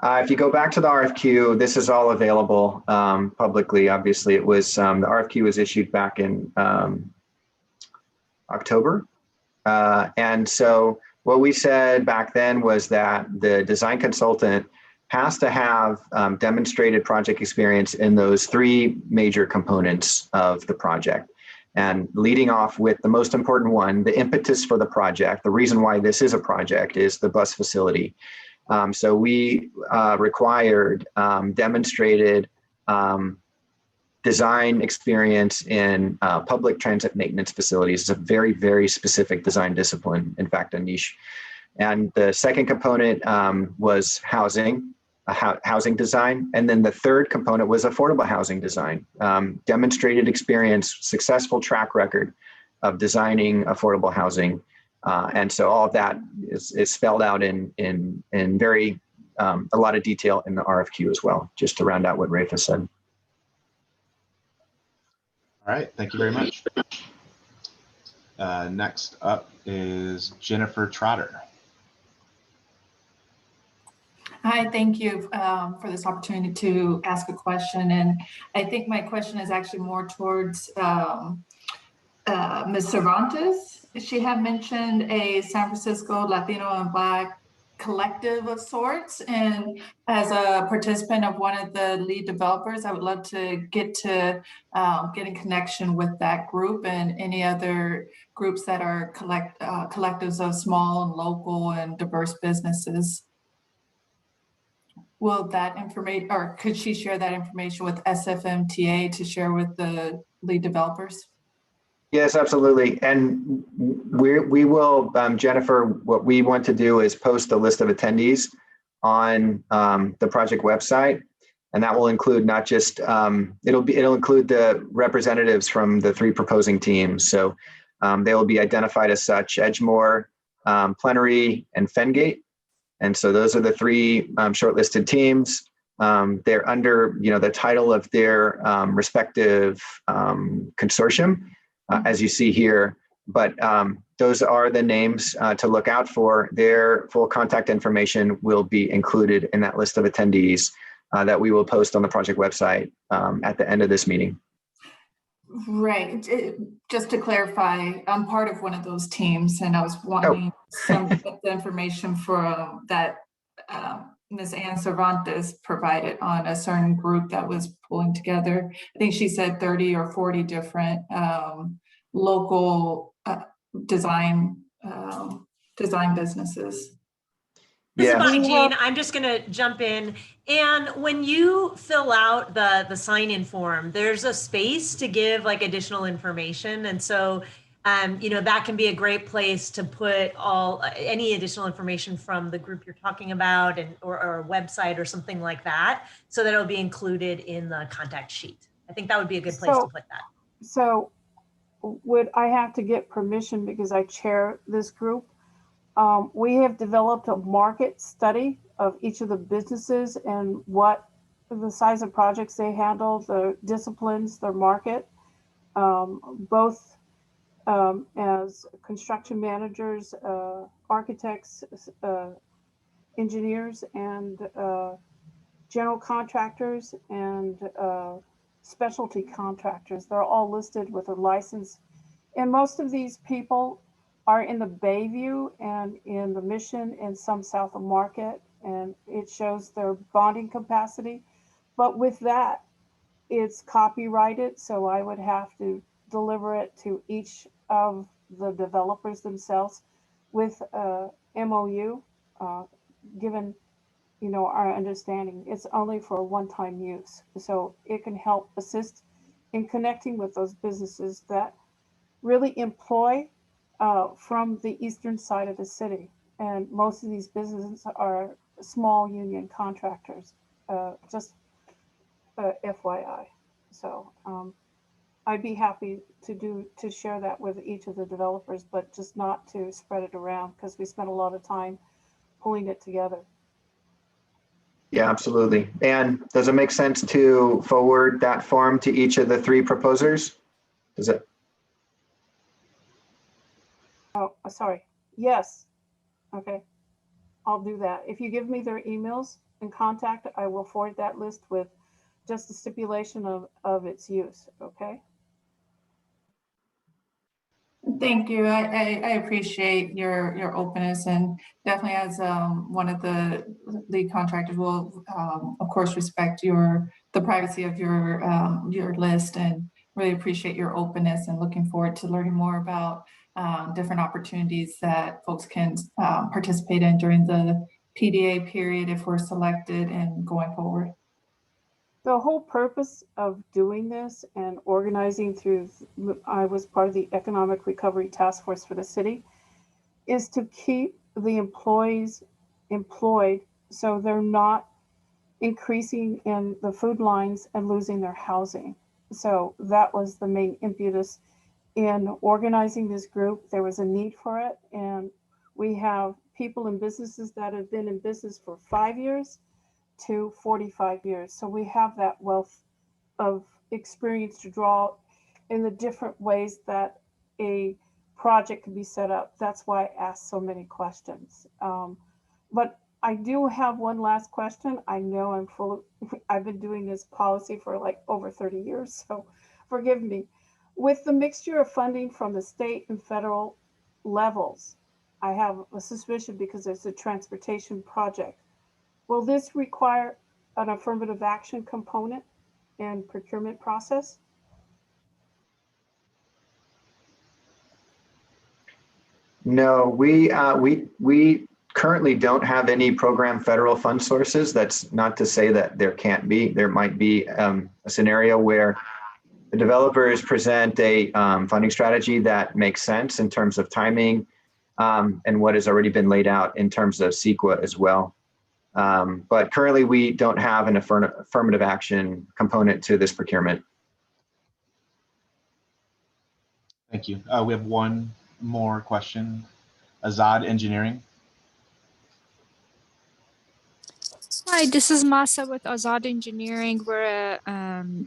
if you go back to the RFQ, this is all available publicly. Obviously, it was the RFQ was issued back in October. And so what we said back then was that the design consultant has to have demonstrated project experience in those three major components of the project. And leading off with the most important one, the impetus for the project, the reason why this is a project is the bus facility. So we required demonstrated design experience in public transit maintenance facilities. It's a very, very specific design discipline, in fact, a niche. And the second component was housing design. And then the third component was affordable housing design, demonstrated experience, successful track record of designing affordable housing And so all of that is spelled out in very a lot of detail in the RFQ as well, just to round out what Rafa said.
All right, thank you very much. Next up is Jennifer Trotter.
Hi, thank you for this opportunity to ask a question. And I think my question is actually more towards Ms. Cervantes. She had mentioned a San Francisco Latino and Black collective of sorts. And as a participant of one of the lead developers, I would love to get in connection with that group and any other groups that are collectives of small and local and diverse businesses. Will that information, or could she share that information with SFMTA to share with the lead developers?
Yes, absolutely. And we will, Jennifer, what we want to do is post a list of attendees on the project website. And that will include not just, it'll include the representatives from the 3 proposing teams. So they will be identified as such: Edgemoor, Plenary, and Fengate. And so those are the 3 shortlisted teams. They're under, the title of their respective consortium, as you see here. But those are the names to look out for. Their full contact information will be included in that list of attendees that we will post on the project website at the end of this meeting.
Right. Just to clarify, I'm part of one of those teams, and I was wanting some of the information for that Ms. Ann Cervantes provided on a certain group that was pulling together. I think she said 30 or 40 different local design businesses.
This
Yeah.
is Bonnie Jean. I'm just going to jump in. And when you fill out the sign-in form, there's a space to give like additional information. And so, that can be a great place to put any additional information from the group you're talking about or a website or something like that, so that it'll be included in the contact sheet. I think that would be a good place to put that.
So would I have to get permission because I chair this group? We have developed a market study of each of the businesses and what the size of projects they handle, the disciplines, their market, both as construction managers, architects, engineers, and general contractors and specialty contractors. They're all listed with a license. And most of these people are in the Bayview and in the Mission and some south of Market, and it shows their bonding capacity. But with that, it's copyrighted, so I would have to deliver it to each of the developers themselves with a MOU, given our understanding. It's only for one-time use, so it can help assist in connecting with those businesses that really employ from the eastern side of the city. And most of these businesses are small union contractors, just FYI. So I'd be happy to share that with each of the developers, but just not to spread it around because we spent a lot of time pulling it together.
Yeah, absolutely. And does it make sense to forward that form to each of the 3 proposers? Does it?
Oh, sorry. Yes. Okay. I'll do that. If you give me their emails and contact, I will forward that list with just the stipulation of its use. Okay.
Thank you. I appreciate your openness, and definitely as one of the lead contractors will of course respect the privacy of your list, and really appreciate your openness and looking forward to learning more about different opportunities that folks can participate in during the PDA period if we're selected and going forward.
The whole purpose of doing this and organizing I was part of the Economic Recovery Task Force for the city, is to keep the employees employed so they're not increasing in the food lines and losing their housing. So that was the main impetus in organizing this group. There was a need for it, and we have people in businesses that have been in business for 5 years to 45 years. So we have that wealth of experience to draw in the different ways that a project can be set up. That's why I asked so many questions. But I do have one last question. I know I've been doing this policy for like over 30 years, so forgive me. With the mixture of funding from the state and federal levels, I have a suspicion because it's a transportation project. Will this require an affirmative action component and procurement process?
No, we currently don't have any program federal fund sources. That's not to say that there can't be. There might be a scenario where the developers present a funding strategy that makes sense in terms of timing and what has already been laid out in terms of CEQA as well. But currently we don't have an affirmative action component to this procurement.
Thank you. We have one more question. Azad Engineering.
Hi, this is Masa with Azad Engineering. We're a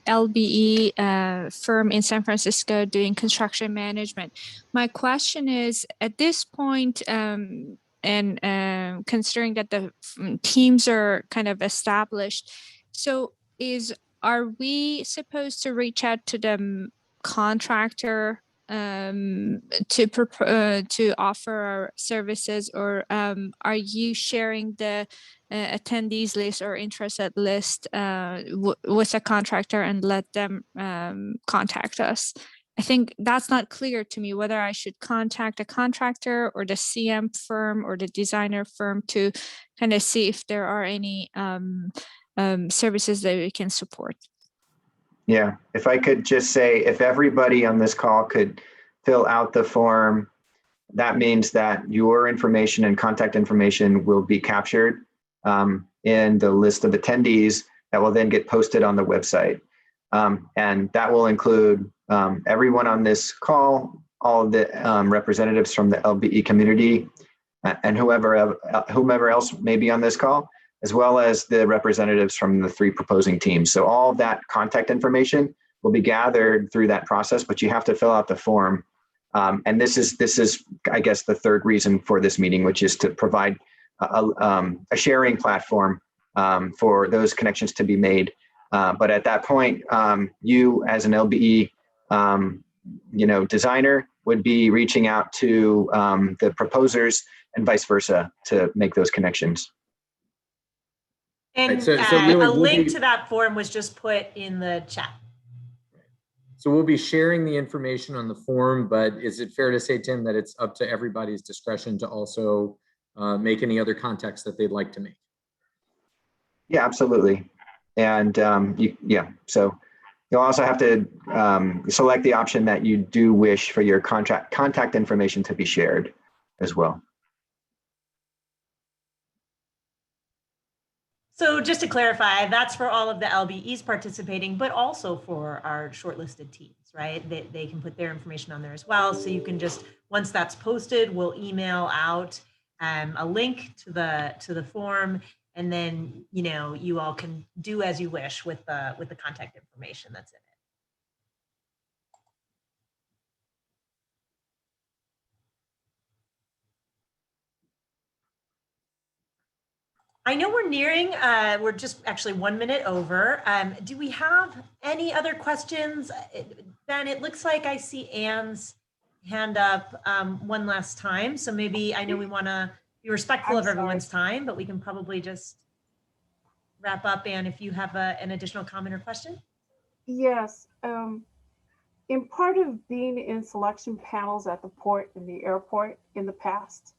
LBE firm in San Francisco doing construction management. My question is, at this point, and considering that the teams are kind of established, so are we supposed to reach out to the contractor to offer our services, or are you sharing the attendees list or interested list with a contractor and let them contact us? I think that's not clear to me whether I should contact a contractor or the CM firm or the designer firm to kind of see if there are any services that we can support.
Yeah, if I could just say, if everybody on this call could fill out the form, that means that your information and contact information will be captured in the list of attendees that will then get posted on the website. And that will include everyone on this call, all of the representatives from the LBE community, and whomever else may be on this call, as well as the representatives from the 3 proposing teams. So all of that contact information will be gathered through that process, but you have to fill out the form. And this is, I guess, the third reason for this meeting, which is to provide a sharing platform for those connections to be made. But at that point, you as an LBE, designer would be reaching out to the proposers and vice versa to make those connections.
And
Right, so really
a link to that form was just put in the chat.
So we'll be sharing the information on the form, but is it fair to say, Tim, that it's up to everybody's discretion to also make any other contacts that they'd like to make? Yeah,
absolutely. And so you'll also have to select the option that you do wish for your contact information to be shared as well.
So just to clarify, that's for all of the LBEs participating, but also for our shortlisted teams, right? They can put their information on there as well. So you can just, once that's posted, we'll email out a link to the form, and then you all can do as you wish with the contact information that's in it. I know we're nearing, we're just actually 1 minute over. Do we have any other questions? Ben, it looks like I see Anne's hand up one last time. So maybe, I know we want to be respectful of everyone's time, but we can probably just wrap up. Anne, if you have an additional comment or question.
Yes. In part of being in selection panels at the port and the airport in the past,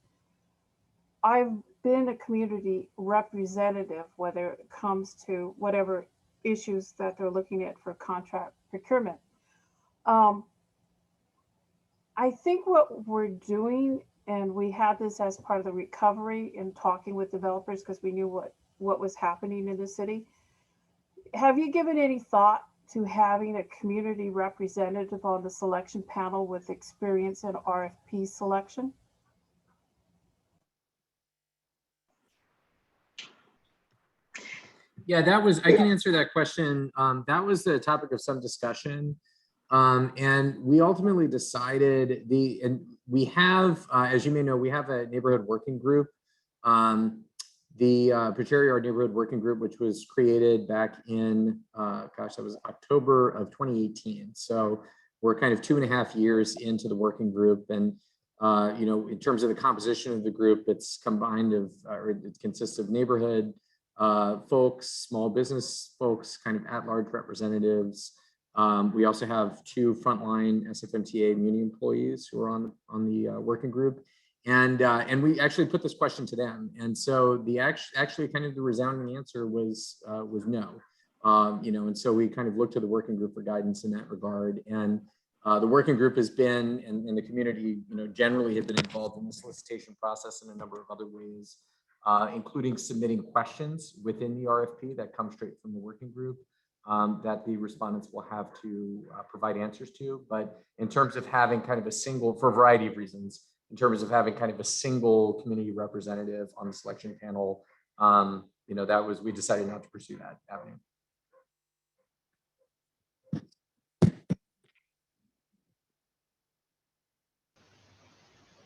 I've been a community representative, whether it comes to whatever issues that they're looking at for contract procurement. I think what we're doing, and we had this as part of the recovery in talking with developers because we knew what was happening in the city. Have you given any thought to having a community representative on the selection panel with experience in RFP selection?
Yeah, I can answer that question. That was the topic of some discussion. And we ultimately decided we have, as you may know, we have a neighborhood working group. The Portrero neighborhood working group, which was created back in, gosh, that was October of 2018. So we're kind of 2.5 years into the working group. And, you know, in terms of the composition of the group, it's combined of, or it consists of neighborhood folks, small business folks, kind of at-large representatives. We also have 2 frontline SFMTA Muni employees who are on the working group, and we actually put this question to them, and so the actually kind of the resounding answer was no, you know, and so we kind of looked to the working group for guidance in that regard, and the working group has been, and the community, you know, generally have been involved in the solicitation process in a number of other ways. Including submitting questions within the RFP that come straight from the working group that the respondents will have to provide answers to. But in terms of having kind of a single, for a variety of reasons, in terms of having kind of a single community representative on the selection panel, you know, we decided not to pursue that avenue.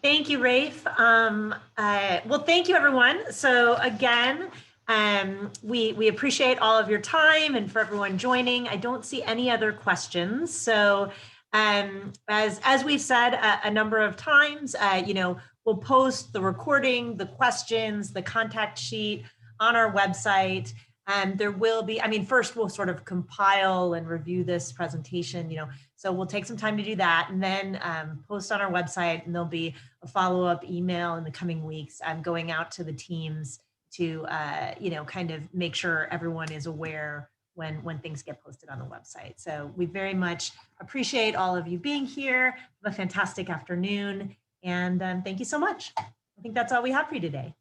Thank you, Rafe. Well, thank you, everyone. So again, we appreciate all of your time and for everyone joining. I don't see any other questions. So as we've said a number of times, you know, we'll post the recording, the questions, the contact sheet on our website. And there will be, I mean, first we'll sort of compile and review this presentation, you know, so we'll take some time to do that and then post on our website, and there'll be a follow-up email in the coming weeks going out to the teams to, you know, kind of make sure everyone is aware when things get posted on the website. So we very much appreciate all of you being here. Have a fantastic afternoon, and thank you so much. I think that's all we have for you today.